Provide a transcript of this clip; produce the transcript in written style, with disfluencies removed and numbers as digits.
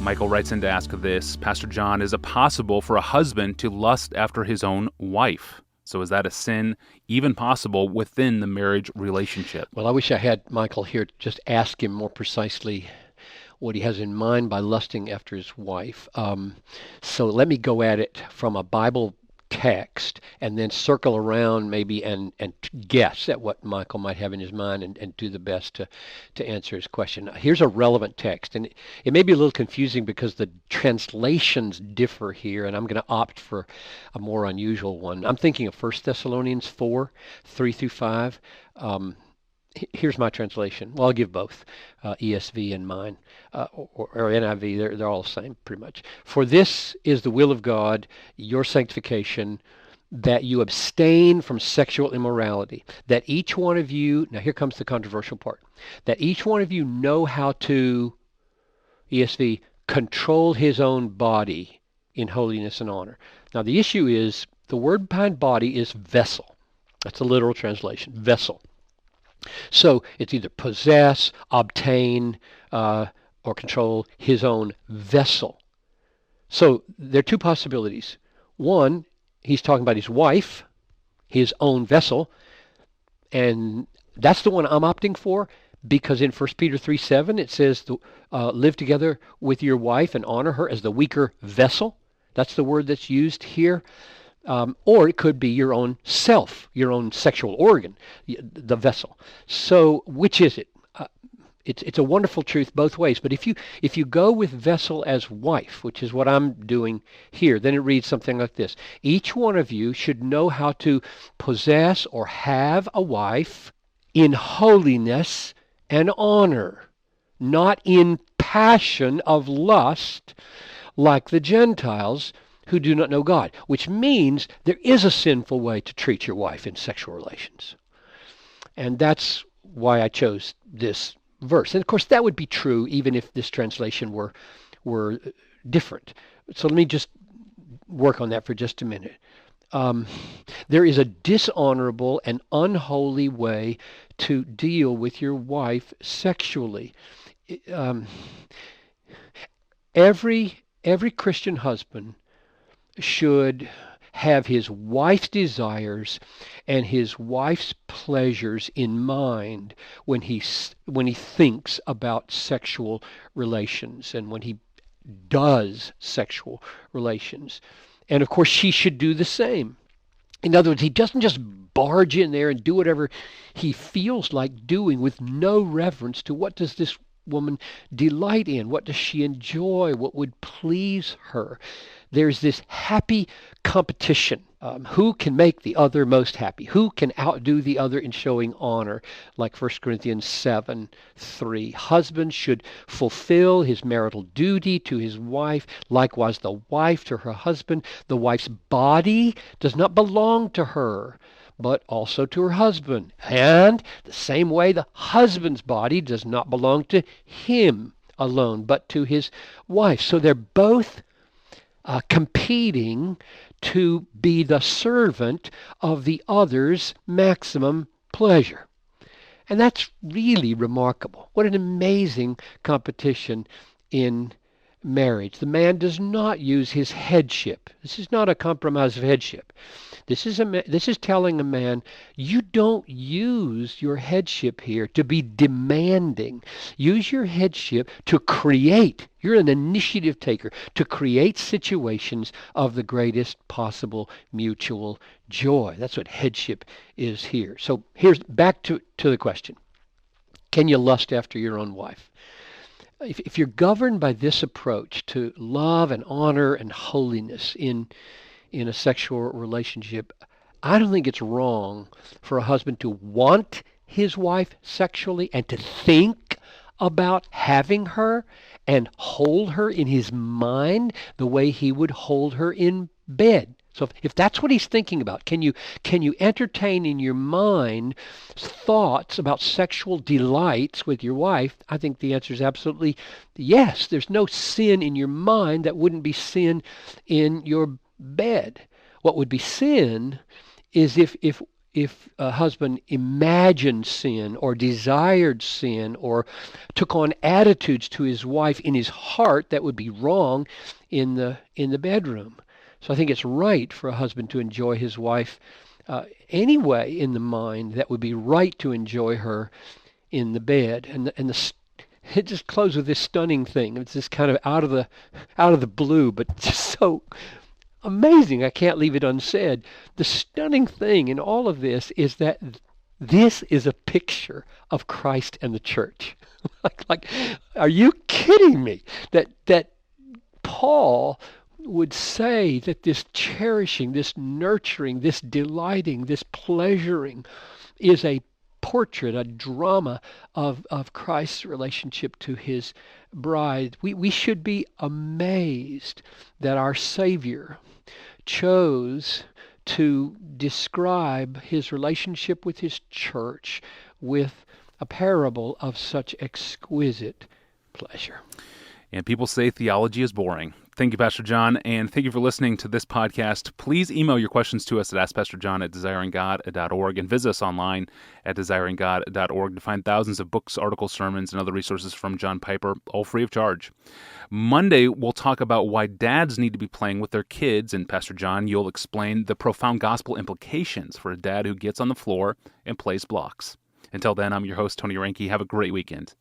Michael writes in to ask this, Pastor John, is it possible for a husband to lust after his own wife? So is that a sin even possible within the marriage relationship? Well, I wish I had Michael here to just ask him more precisely what he has in mind by lusting after his wife. So let me go at it from a Bible text and then circle around maybe and guess at what Michael might have in his mind and do the best to answer his question. Here's a relevant text, and it may be a little confusing because the translations differ here, and I'm going to opt for a more unusual one. I'm thinking of 1 Thessalonians 4, 3 through 5. Here's my translation. Well, I'll give both, ESV and mine, or NIV. They're all the same, pretty much. For this is the will of God, your sanctification, that you abstain from sexual immorality, that each one of you, now here comes the controversial part, that each one of you know how to, ESV, control his own body in holiness and honor. Now the issue is, the word behind body is vessel. That's a literal translation, vessel. So it's either possess, obtain, or control his own vessel. So there are two possibilities. One, he's talking about his wife, his own vessel, and that's the one I'm opting for because in 1 Peter 3:7 it says, live together with your wife and honor her as the weaker vessel. That's the word that's used here. Or it could be your own self, your own sexual organ, the vessel. So which is it? It's a wonderful truth both ways. But if you go with vessel as wife, which is what I'm doing here, then it reads something like this. Each one of you should know how to possess or have a wife in holiness and honor, not in passion of lust like the Gentiles who do not know God, which means there is a sinful way to treat your wife in sexual relations. And that's why I chose this verse. And of course that would be true even if this translation were different. So let me just work on that for just a minute. There is a dishonorable and unholy way to deal with your wife sexually. Every Christian husband should have his wife's desires and his wife's pleasures in mind when he thinks about sexual relations and when he does sexual relations. And of course she should do the same. In other words, he doesn't just barge in there and do whatever he feels like doing with no reverence to what does this woman delight in, what does she enjoy, what would please her. There's this happy competition. Who can make the other most happy? Who can outdo the other in showing honor? Like 1 Corinthians 7:3. Husband should fulfill his marital duty to his wife, likewise the wife to her husband. The wife's body does not belong to her, but also to her husband. And the same way the husband's body does not belong to him alone, but to his wife. So they're both competing to be the servant of the other's maximum pleasure. And that's really remarkable. What an amazing competition in marriage. The man does not use his headship. This is not a compromise of headship. This is telling a man, you don't use your headship here to be demanding. Use your headship to create. You're an initiative taker to create situations of the greatest possible mutual joy. That's what headship is here. So here's back to the question. Can you lust after your own wife? If you're governed by this approach to love and honor and holiness in a sexual relationship, I don't think it's wrong for a husband to want his wife sexually and to think about having her and hold her in his mind the way he would hold her in bed. So if that's what he's thinking about, can you entertain in your mind thoughts about sexual delights with your wife? I think the answer is absolutely yes. There's no sin in your mind that wouldn't be sin in your bed. What would be sin is if if a husband imagined sin or desired sin or took on attitudes to his wife in his heart that would be wrong in the bedroom. So I think it's right for a husband to enjoy his wife anyway in the mind that would be right to enjoy her in the bed. It just closed with this stunning thing. It's just kind of out of the blue, but just so amazing. I can't leave it unsaid. The stunning thing in all of this is that this is a picture of Christ and the church. like, are you kidding me? That Paul would say that this cherishing, this nurturing, this delighting, this pleasuring is a portrait, a drama of Christ's relationship to his bride. We should be amazed that our Savior chose to describe his relationship with his church with a parable of such exquisite pleasure. And people say theology is boring. Thank you, Pastor John, and thank you for listening to this podcast. Please email your questions to us at AskPastorJohn@desiringgod.org and visit us online at desiringgod.org to find thousands of books, articles, sermons, and other resources from John Piper, all free of charge. Monday, we'll talk about why dads need to be playing with their kids, and Pastor John, you'll explain the profound gospel implications for a dad who gets on the floor and plays blocks. Until then, I'm your host, Tony Reinke. Have a great weekend.